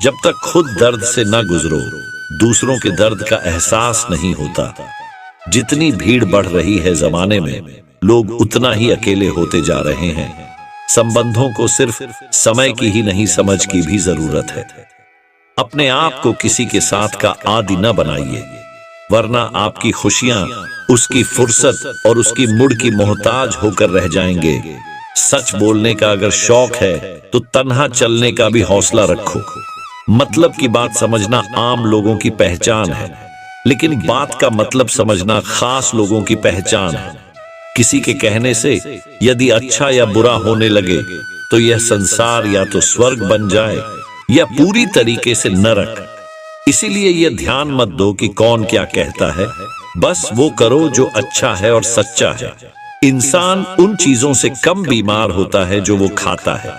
जब तक खुद दर्द से न गुजरो, दूसरों के दर्द का एहसास नहीं होता। जितनी भीड़ बढ़ रही है जमाने में, लोग उतना ही अकेले होते जा रहे हैं। संबंधों को सिर्फ समय की ही नहीं, समझ की भी जरूरत है। अपने आप को किसी के साथ का आदी न बनाइए, वरना आपकी खुशियां उसकी फुर्सत और उसकी मुड़ की मोहताज होकर रह जाएंगे। सच बोलने का अगर शौक है तो तन्हा चलने का भी हौसला रखो। मतलब की बात समझना आम लोगों की पहचान है, लेकिन बात का मतलब समझना खास लोगों की पहचान है। किसी के कहने से यदि अच्छा या बुरा होने लगे तो यह संसार या तो स्वर्ग बन जाए या पूरी तरीके से नरक। इसीलिए यह ध्यान मत दो कि कौन क्या कहता है, बस वो करो जो अच्छा है और सच्चा है। इंसान उन चीजों से कम बीमार होता है जो वो खाता है,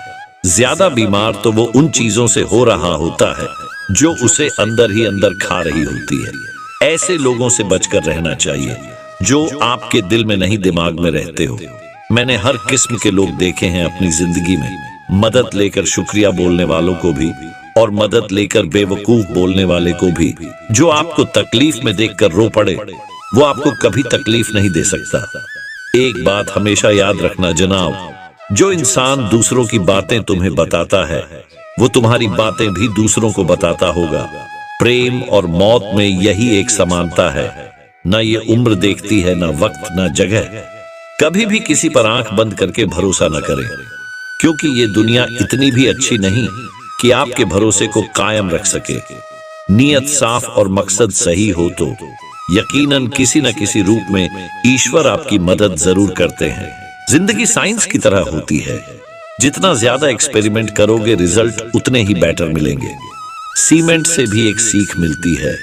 ज्यादा बीमार तो वो उन चीजों से हो रहा होता है जो उसे अंदर ही अंदर खा रही होती है। ऐसे लोगों से बचकर रहना चाहिए जो आपके दिल में नहीं, दिमाग में रहते हो। मैंने हर किस्म के लोग देखे हैं अपनी जिंदगी में, मदद लेकर शुक्रिया बोलने वालों को भी और मदद लेकर बेवकूफ बोलने वाले को भी। जो आपको तकलीफ में देखकर रो पड़े, वो आपको कभी तकलीफ नहीं दे सकता। एक बात हमेशा याद रखना जनाब, जो इंसान दूसरों की बातें तुम्हें बताता है, वो तुम्हारी बातें भी दूसरों को बताता होगा। प्रेम और मौत में यही एक समानता है। न ये उम्र देखती है, न वक्त, न जगह। कभी भी किसी पर आंख बंद करके भरोसा न करें, क्योंकि ये दुनिया इतनी भी अच्छी नहीं कि आपके भरोसे को कायम रख सके। नीयत साफ और मकसद सही हो तो यकीनन किसी न किसी रूप में ईश्वर आपकी मदद जरूर करते हैं। जिंदगी साइंस की तरह होती है, जितना ज्यादा एक्सपेरिमेंट करोगे रिजल्ट उतने ही बेटर मिलेंगे। सीमेंट से भी एक सीख मिलती है,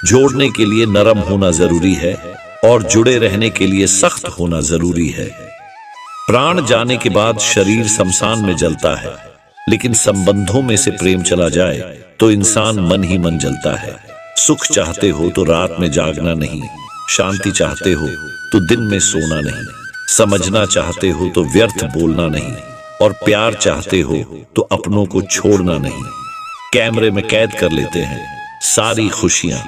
जोड़ने के लिए नरम होना जरूरी है और जुड़े रहने के लिए सख्त होना जरूरी है। प्राण जाने के बाद शरीर शमशान में जलता है, लेकिन संबंधों में से प्रेम चला जाए तो इंसान मन ही मन जलता है। सुख चाहते हो तो रात में जागना नहीं, शांति चाहते हो तो दिन में सोना नहीं, समझना चाहते हो तो व्यर्थ बोलना नहीं, और प्यार चाहते हो तो अपनों को छोड़ना नहीं। कैमरे में कैद कर लेते हैं सारी खुशियां,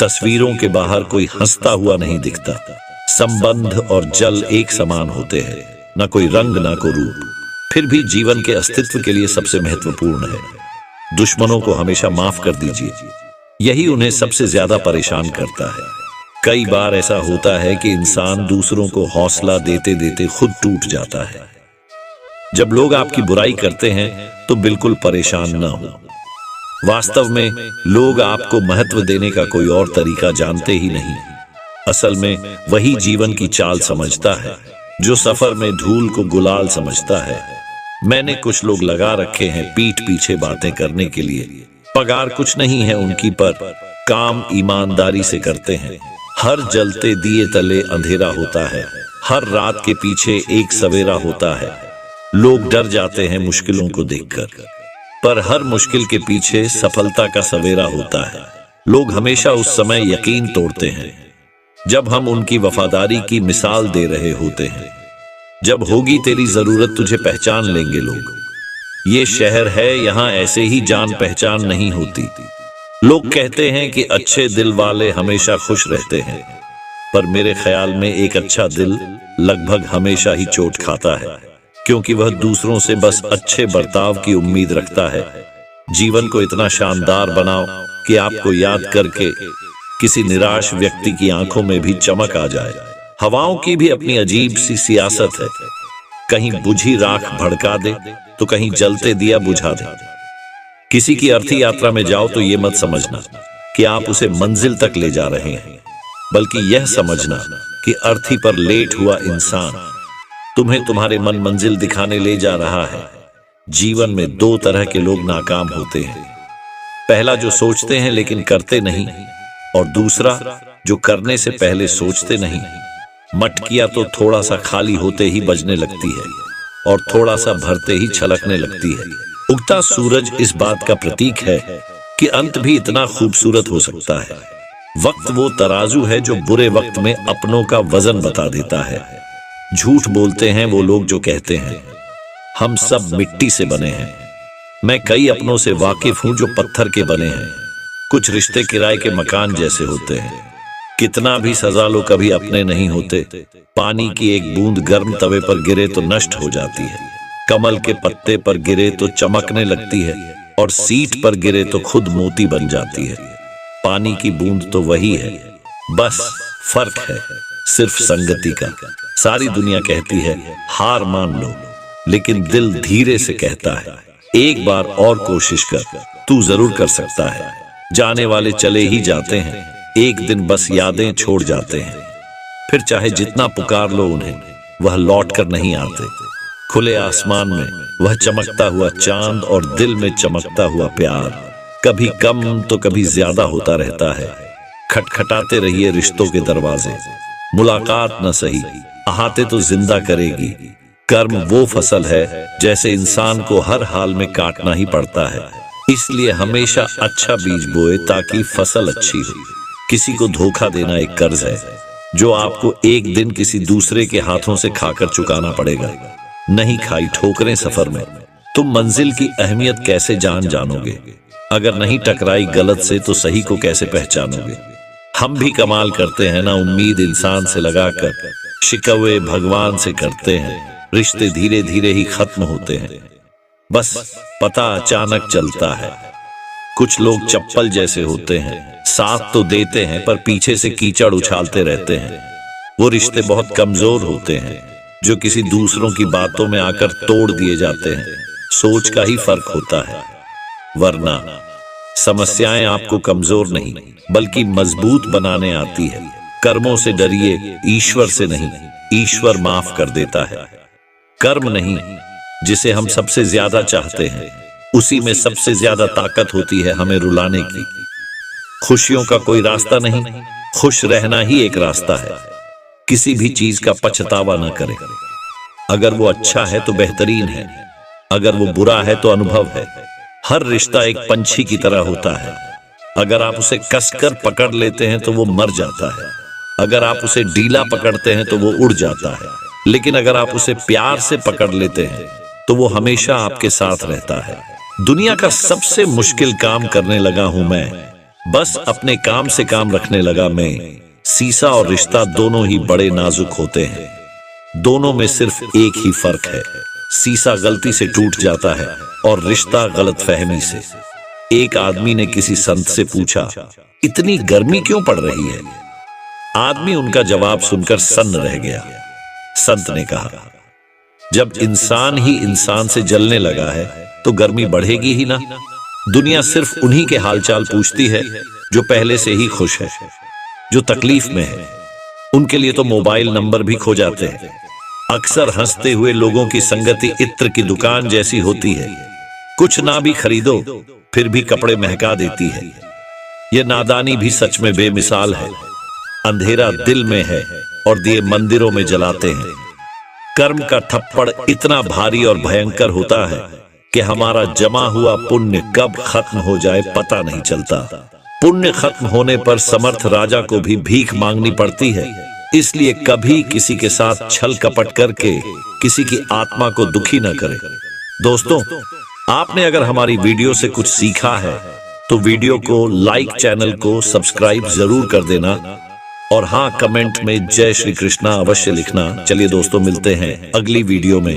तस्वीरों के बाहर कोई हंसता हुआ नहीं दिखता। संबंध और जल एक समान होते हैं, ना कोई रंग ना कोई रूप, फिर भी जीवन के अस्तित्व के लिए सबसे महत्वपूर्ण है। दुश्मनों को हमेशा माफ कर दीजिए, यही उन्हें सबसे ज्यादा परेशान करता है। कई बार ऐसा होता है कि इंसान दूसरों को हौसला देते देते खुद टूट जाता है। जब लोग आपकी बुराई करते हैं तो बिल्कुल परेशान ना हो। वास्तव में लोग आपको महत्व देने का कोई और तरीका जानते ही नहीं। असल में वही जीवन की चाल समझता है जो सफर में धूल को गुलाल समझता है। मैंने कुछ लोग लगा रखे हैं पीठ पीछे बातें करने के लिए। पगार कुछ नहीं है उनकी, पर काम ईमानदारी से करते हैं। हर जलते दिए तले अंधेरा होता है, हर रात के पीछे एक सवेरा होता है। लोग डर जाते हैं मुश्किलों को देखकर, पर हर मुश्किल के पीछे सफलता का सवेरा होता है। लोग हमेशा उस समय यकीन तोड़ते हैं जब हम उनकी वफादारी की मिसाल दे रहे होते हैं। जब होगी तेरी जरूरत तुझे पहचान लेंगे लोग। ये शहर है, यहाँ ऐसे ही जान पहचान नहीं होती। लोग कहते हैं कि अच्छे दिल वाले हमेशा खुश रहते हैं, पर मेरे ख्याल में एक अच्छा दिल लगभग हमेशा ही चोट खाता है, क्योंकि वह दूसरों से बस अच्छे बर्ताव की उम्मीद रखता है। जीवन को इतना शानदार बनाओ कि आपको याद करके किसी निराश व्यक्ति की आंखों में भी चमक आ जाए। हवाओं की भी अपनी अजीब सी सियासत है, कहीं बुझी राख भड़का दे तो कहीं जलते दिया बुझा दे। किसी की अर्थी यात्रा में जाओ तो यह मत समझना कि आप उसे मंजिल तक ले जा रहे हैं, बल्कि यह समझना कि अर्थी पर लेट हुआ इंसान तुम्हें तुम्हारे मन मंजिल दिखाने ले जा रहा है। जीवन में दो तरह के लोग नाकाम होते हैं, पहला जो सोचते हैं लेकिन करते नहीं, और दूसरा जो करने से पहले सोचते नहीं। मटकियां तो थोड़ा सा खाली होते ही बजने लगती है और थोड़ा सा भरते ही छलकने लगती है। उगता सूरज इस बात का प्रतीक है कि अंत भी इतना खूबसूरत हो सकता है। वक्त वो तराजू है जो बुरे वक्त में अपनों का वजन बता देता है। झूठ बोलते हैं वो लोग जो कहते हैं हम सब मिट्टी से बने हैं, मैं कई अपनों से वाकिफ हूं जो पत्थर के बने हैं। कुछ रिश्ते किराए के मकान जैसे होते हैं, कितना भी सजा लो कभी अपने नहीं होते। पानी की एक बूंद गर्म तवे पर गिरे तो नष्ट हो जाती है, कमल के पत्ते पर गिरे तो चमकने लगती है, और सीट पर गिरे तो खुद मोती बन जाती है। पानी की बूंद तो वही है, बस फर्क है सिर्फ संगति का। सारी दुनिया कहती है हार मान लो, लेकिन दिल धीरे से कहता है एक बार और कोशिश कर, तू जरूर कर सकता है। जाने वाले चले ही जाते हैं, एक दिन बस यादें छोड़ जाते हैं, फिर चाहे जितना पुकार लो उन्हें वह लौट कर नहीं आते। खुले आसमान में वह चमकता हुआ चांद और दिल में चमकता हुआ प्यार कभी कम तो कभी ज्यादा होता रहता है। खटखटाते रहिए रिश्तों के दरवाजे, मुलाकात न सही आते तो जिंदा करेगी। कर्म वो फसल है जैसे इंसान को हर हाल में काटना ही पड़ता है, इसलिए हमेशा अच्छा बीज बोए ताकि फसल अच्छी हो। किसी को धोखा देना एक कर्ज है जो आपको एक दिन किसी दूसरे के हाथों से खाकर चुकाना पड़ेगा। नहीं खाई ठोकरें सफर में, तुम मंजिल की अहमियत कैसे जानोगे? अगर नहीं टकराई गलत से तो सही को कैसे पहचानोगे? हम भी कमाल करते हैं ना, उम्मीद इंसान से लगाकर शिकवे भगवान से करते हैं। रिश्ते धीरे धीरे ही खत्म होते हैं, बस पता अचानक चलता है। कुछ लोग चप्पल जैसे होते हैं, साथ तो देते हैं पर पीछे से कीचड़ उछालते रहते हैं। वो रिश्ते बहुत कमजोर होते हैं जो किसी दूसरों की बातों में आकर तोड़ दिए जाते हैं। सोच का ही फर्क होता है, वरना समस्याएं आपको कमजोर नहीं बल्कि मजबूत बनाने आती है। कर्मों से डरिए, ईश्वर से नहीं। ईश्वर माफ कर देता है। कर्म नहीं, जिसे हम सबसे ज्यादा चाहते हैं उसी में सबसे ज्यादा ताकत होती है हमें रुलाने की। खुशियों का कोई रास्ता नहीं, खुश रहना ही एक रास्ता है। किसी भी चीज का पछतावा न करें। अगर वो अच्छा है तो बेहतरीन है, अगर वो बुरा है तो अनुभव है। हर रिश्ता एक पंछी की तरह होता है, अगर आप उसे कसकर पकड़ लेते हैं तो वो मर जाता है, अगर आप उसे ढीला पकड़ते हैं तो वो उड़ जाता है, लेकिन अगर आप उसे प्यार से पकड़ लेते हैं तो वो हमेशा आपके साथ रहता है। दुनिया का सबसे मुश्किल काम करने लगा हूं मैं, बस अपने काम से काम रखने लगा मैं। शीशा और रिश्ता दोनों ही बड़े नाजुक होते हैं, दोनों में सिर्फ एक ही फर्क है, शीशा गलती से टूट जाता है और रिश्ता गलतफहमी से। एक आदमी ने किसी संत से पूछा, इतनी गर्मी क्यों पड़ रही है? आदमी उनका जवाब सुनकर सन्न रह गया। संत ने कहा, जब इंसान ही इंसान से जलने लगा है तो गर्मी बढ़ेगी ही ना। दुनिया सिर्फ उन्हीं के हालचाल पूछती है जो पहले से ही खुश है, जो तकलीफ में है। उनके लिए तो मोबाइल नंबर भी खो जाते हैं। अक्सर हंसते हुए लोगों की संगति इत्र की दुकान जैसी होती है, कुछ ना भी खरीदो फिर भी कपड़े महका देती है। यह नादानी भी सच में बेमिसाल है। अंधेरा दिल में है और दिए मंदिरों में जलाते हैं। कर्म का थप्पड़ इतना भारी और भयंकर होता है कि हमारा जमा हुआ पुण्य कब खत्म हो जाए पता नहीं चलता। पुण्य खत्म होने पर समर्थ राजा को भी भीख मांगनी पड़ती है, इसलिए कभी किसी के साथ छल कपट करके किसी की आत्मा को दुखी न करें। दोस्तों, आपने अगर हमारी वीडियो से कुछ सीखा है तो वीडियो को लाइक, चैनल को सब्सक्राइब जरूर कर देना, और हाँ, कमेंट में जय श्री कृष्णा अवश्य लिखना। चलिए दोस्तों, मिलते हैं अगली वीडियो में।